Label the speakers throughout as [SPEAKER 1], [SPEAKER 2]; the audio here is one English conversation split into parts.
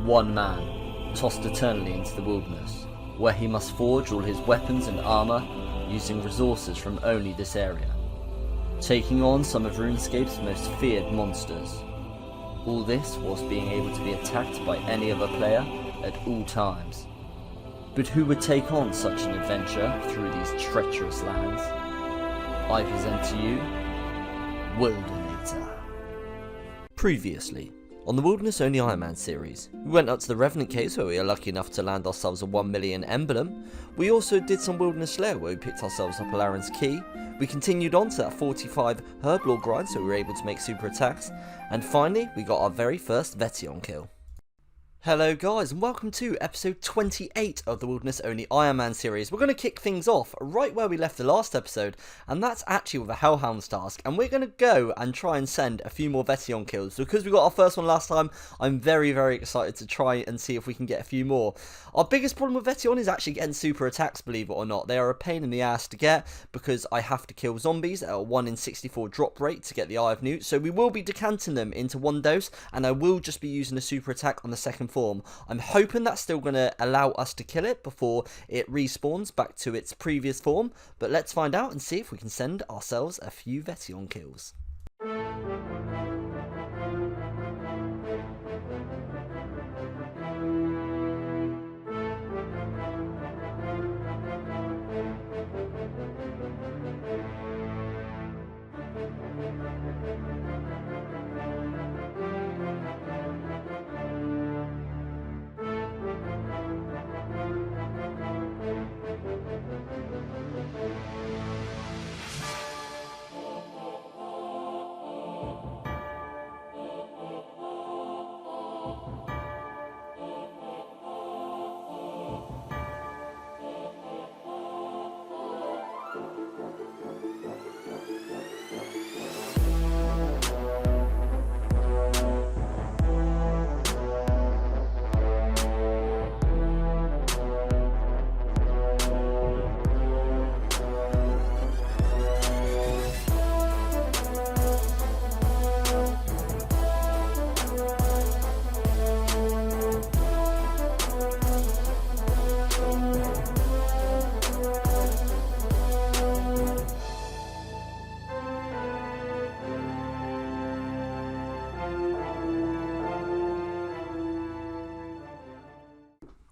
[SPEAKER 1] one man, tossed eternally into the wilderness, where he must forge all his weapons and armour using resources from only this area, taking on some of RuneScape's most feared monsters. All this whilst being able to be attacked by any other player at all times. But who would take on such an adventure through these treacherous lands? I present to you, Wildanator. Previously, on the Wilderness Only Ironman series, we went up to the Revenant Caves where we were lucky enough to land ourselves a 1 million emblem. We also did some Wilderness Lair where we picked ourselves up a Laren's Key. We continued on to that 45 Herblore grind so we were able to make super attacks. And finally, we got our very first Vetion kill. Hello guys and welcome to episode 28 of the Wilderness Only Ironman series. We're going to kick things off right where we left the last episode, and that's actually with a Hellhound's task, and we're going to go and try and send a few more Vetion kills. Because we got our first one last time, I'm very excited to try and see if we can get a few more. Our biggest problem with Vetion is actually getting super attacks, believe it or not. They are a pain in the ass to get because I have to kill zombies at a 1 in 64 drop rate to get the Eye of Newt, so we will be decanting them into one dose, and I will just be using a super attack on the second form. I'm hoping that's still going to allow us to kill it before it respawns back to its previous form, but let's find out and see if we can send ourselves a few Vetion kills.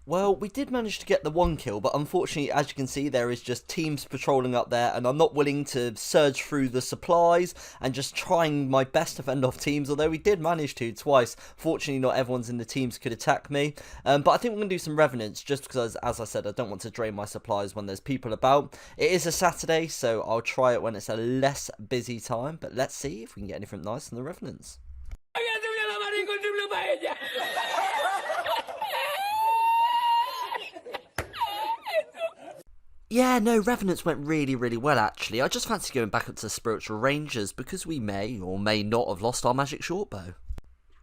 [SPEAKER 1] Well, we did manage to get the one kill, but unfortunately, as you can see, there is just teams patrolling up there, and I'm not willing to surge through the supplies and just trying my best to fend off teams, although we did manage to twice. Fortunately, not everyone's in the teams could attack me, but I think we're going to do some Revenants, just because, as I said, I don't want to drain my supplies when there's people about. It is a Saturday, so I'll try it when it's a less busy time, but let's see if we can get anything nice from the Revenants. Yeah, no, Revenants went really well actually. I just fancy going back up to the Spiritual Rangers because we may or may not have lost our magic shortbow.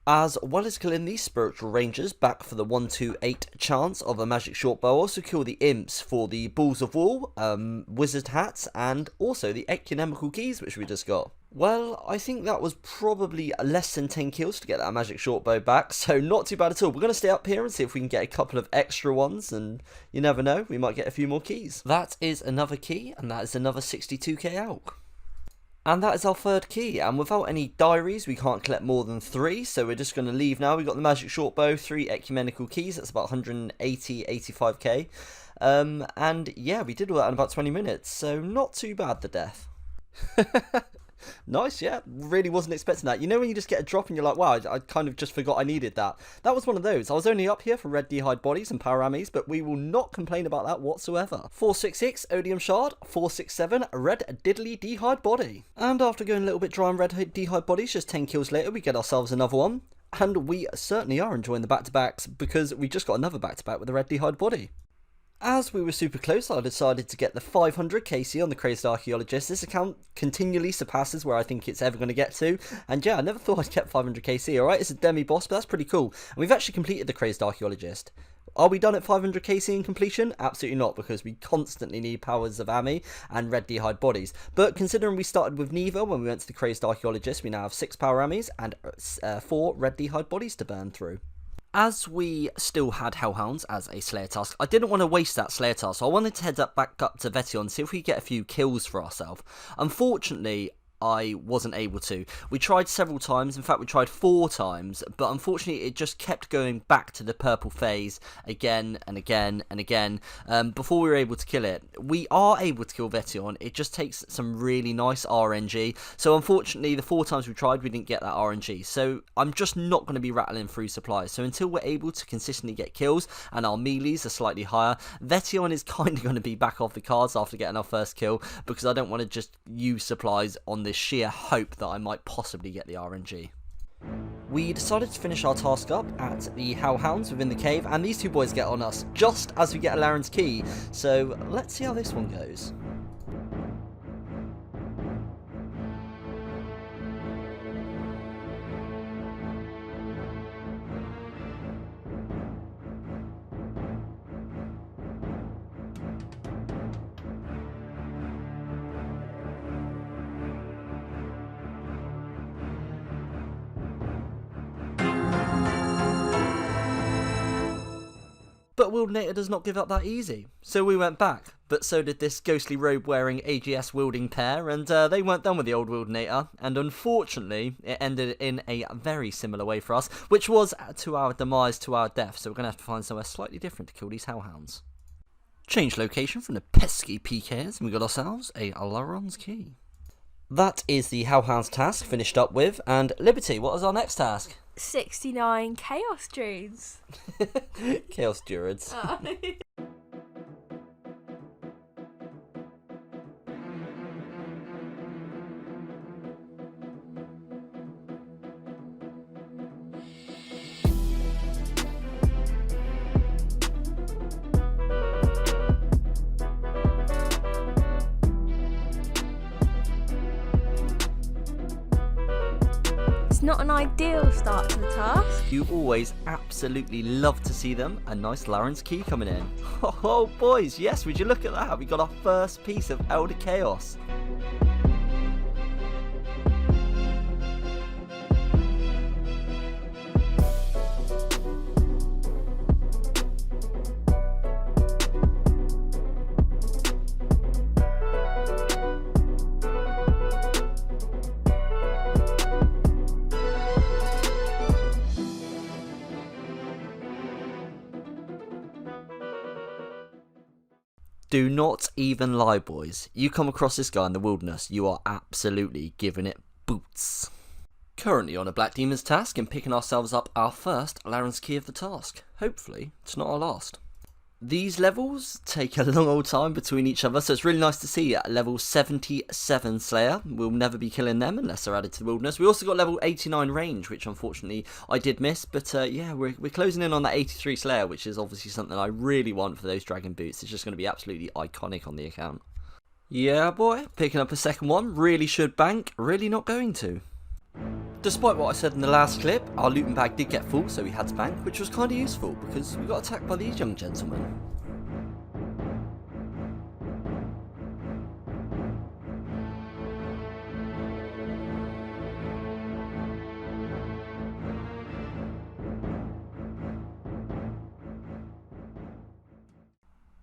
[SPEAKER 1] As well as killing these Spiritual Rangers back for the 128 chance of a magic shortbow, I'll also kill the imps for the balls of wool, wizard hats, and also the economical keys which we just got. Well, I think that was probably less than 10 kills to get that magic shortbow back, so not too bad at all. We're going to stay up here and see if we can get a couple of extra ones, and you never know, we might get a few more keys. That is another key, and that is another 62k out. And that is our third key, and without any diaries, we can't collect more than 3, so we're just going to leave now. We've got the magic shortbow, 3 ecumenical keys, that's about 185k. And yeah, we did all that in about 20 minutes, so not too bad, the death. Nice, yeah, really wasn't expecting that. You know when you just get a drop and you're like, wow, I kind of just forgot I needed that. That was one of those. I was only up here for red d'hide bodies and power ammies, but we will not complain about that whatsoever. 466 Odium Shard, 467 red diddly d'hide body. And after going a little bit dry on red d'hide bodies, just 10 kills later, we get ourselves another one. And we certainly are enjoying the back-to-backs because we just got another back-to-back with the red d'hide body. As we were super close, I decided to get the 500 KC on the Crazed Archaeologist. This account continually surpasses where I think it's ever going to get to. And yeah, I never thought I'd get 500 KC, alright? It's a demi-boss, but that's pretty cool. And we've actually completed the Crazed Archaeologist. Are we done at 500 KC in completion? Absolutely not, because we constantly need powers of Ami and red d'hide bodies. But considering we started with neither when we went to the Crazed Archaeologist, we now have 6 power Amis and 4 red d'hide bodies to burn through. As we still had Hellhounds as a Slayer task, I didn't want to waste that Slayer task, so I wanted to head back up to Vetion and see if we could get a few kills for ourselves. Unfortunately, I wasn't able to. We tried several times, in fact we tried 4 times, but unfortunately it just kept going back to the purple phase again and again and again before we were able to kill it. We are able to kill Vetion, it just takes some really nice RNG, so unfortunately the 4 times we tried we didn't get that RNG, so I'm just not going to be rattling through supplies. So until we're able to consistently get kills and our melees are slightly higher, Vetion is kind of going to be back off the cards after getting our first kill, because I don't want to just use supplies on this sheer hope that I might possibly get the RNG. We decided to finish our task up at the Hellhounds within the cave, and these 2 boys get on us just as we get Alaren's key, so let's see how this one goes. But Wildanator does not give up that easy, so we went back, but so did this ghostly robe-wearing AGS wielding pair, and they weren't done with the old Wildanator, and unfortunately it ended in a very similar way for us, which was to our demise, to our death, so we're going to have to find somewhere slightly different to kill these Hellhounds. Change location from the pesky PKs, and we got ourselves a Alaren's key. That is the Hellhounds task finished up with, and Liberty, what is our next task?
[SPEAKER 2] 69 Chaos Druids.
[SPEAKER 1] Chaos Druids.
[SPEAKER 2] Oh. Not an ideal start to the task.
[SPEAKER 1] You always absolutely love to see them. A nice Alaren's key coming in. Oh boys, yes, would you look at that? We got our first piece of Elder Chaos. Do not even lie, boys. You come across this guy in the wilderness, you are absolutely giving it boots. Currently on a Black Demon's task and picking ourselves up our first Alaren's key of the task. Hopefully, it's not our last. These levels take a long old time between each other, so it's really nice to see at level 77 Slayer. We'll never be killing them unless they're added to the wilderness. We also got level 89 range, which unfortunately I did miss, but yeah, we're closing in on that 83 Slayer, which is obviously something I really want for those dragon boots. It's just going to be absolutely iconic on the account. Yeah boy, picking up a second one, really should bank, really not going to. Despite what I said in the last clip, our looting bag did get full, so we had to bank, which was kind of useful because we got attacked by these young gentlemen.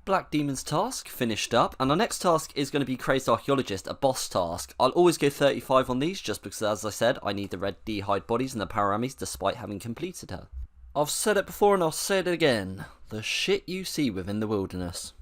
[SPEAKER 1] Black Demon's task finished up, and our next task is going to be Crazed Archaeologist, a boss task. I'll always go 35 on these just because, as I said, I need the red D-hide bodies and the Paramis despite having completed her. I've said it before and I'll say it again, the shit you see within the wilderness.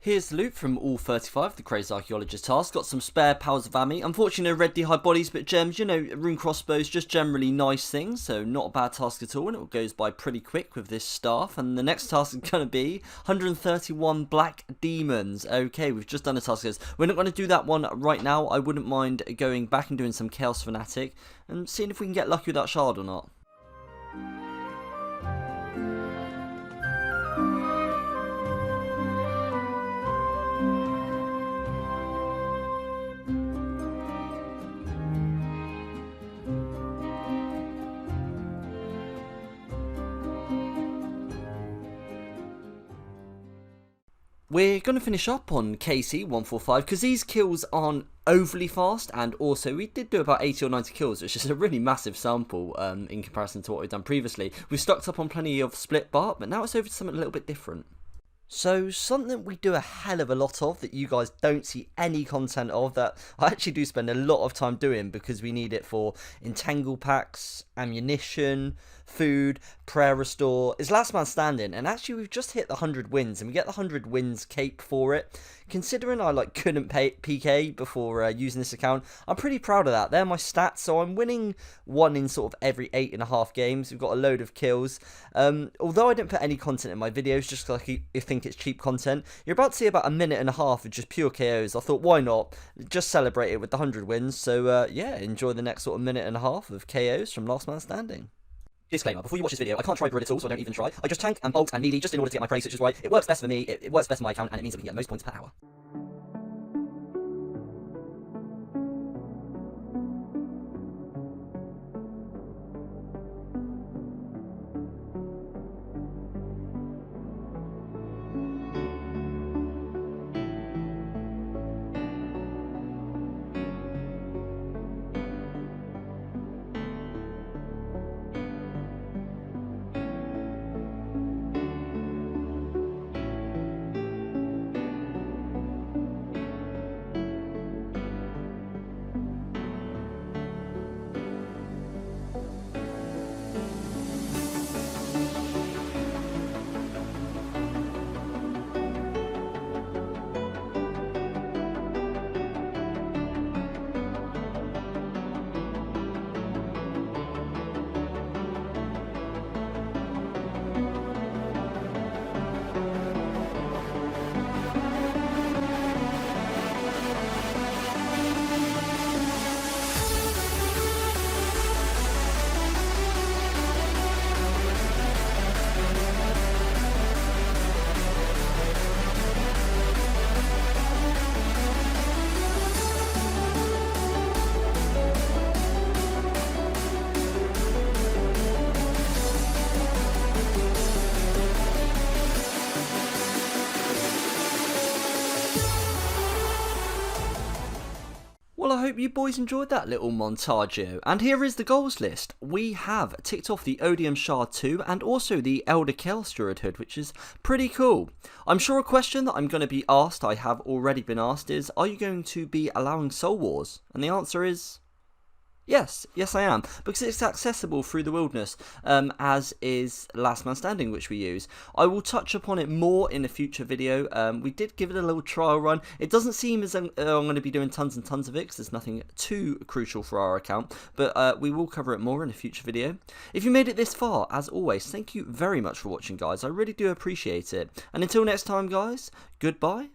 [SPEAKER 1] Here's the loot from all 35, the Crazed Archaeologist task. Got some spare powers of ammo. Unfortunately, no red D-hide bodies, but gems, you know, rune crossbows, just generally nice things. So not a bad task at all, and it goes by pretty quick with this staff. And the next task is going to be 131 Black Demons. Okay, we've just done a task. We're not going to do that one right now. I wouldn't mind going back and doing some Chaos Fanatic and seeing if we can get lucky with that shard or not. We're going to finish up on KC145 because these kills aren't overly fast, and also we did do about 80 or 90 kills, which is a really massive sample in comparison to what we've done previously. We've stocked up on plenty of split bar, but now it's over to something a little bit different. So something we do a hell of a lot of that you guys don't see any content of, that I actually do spend a lot of time doing because we need it for entangle packs, ammunition, food, prayer restore, is last man standing. And actually we've just hit the 100 wins and we get the 100 wins cape for it. Considering I couldn't pay PK before using this account, I'm pretty proud of that. They're my stats, so I'm winning 1 in sort of every 8.5 games. We've got a load of kills. Although I didn't put any content in my videos just because I think it's cheap content, you're about to see about a minute and a half of just pure KOs. I thought, why not just celebrate it with the 100 wins? So yeah, enjoy the next sort of minute and a half of KOs from last man standing. Disclaimer, before you watch this video, I can't try Druid at all, so I don't even try. I just tank and bolt and melee just in order to get my praise switches right. It works best for me, it works best for my account, and it means that we can get the most points per hour. Well, I hope you boys enjoyed that little montage, and here is the goals list. We have ticked off the Odium Shard 2 and also the Elder Chaos Druid Hood, which is pretty cool. I'm sure a question that I'm going to be asked, I have already been asked, is are you going to be allowing Soul Wars? And the answer is yes, I am, because it's accessible through the Wilderness, as is Last Man Standing, which we use. I will touch upon it more in a future video. We did give it a little trial run. It doesn't seem as I'm going to be doing tons and tons of it, because there's nothing too crucial for our account, but we will cover it more in a future video. If you made it this far, as always, thank you very much for watching, guys. I really do appreciate it. And until next time, guys, goodbye.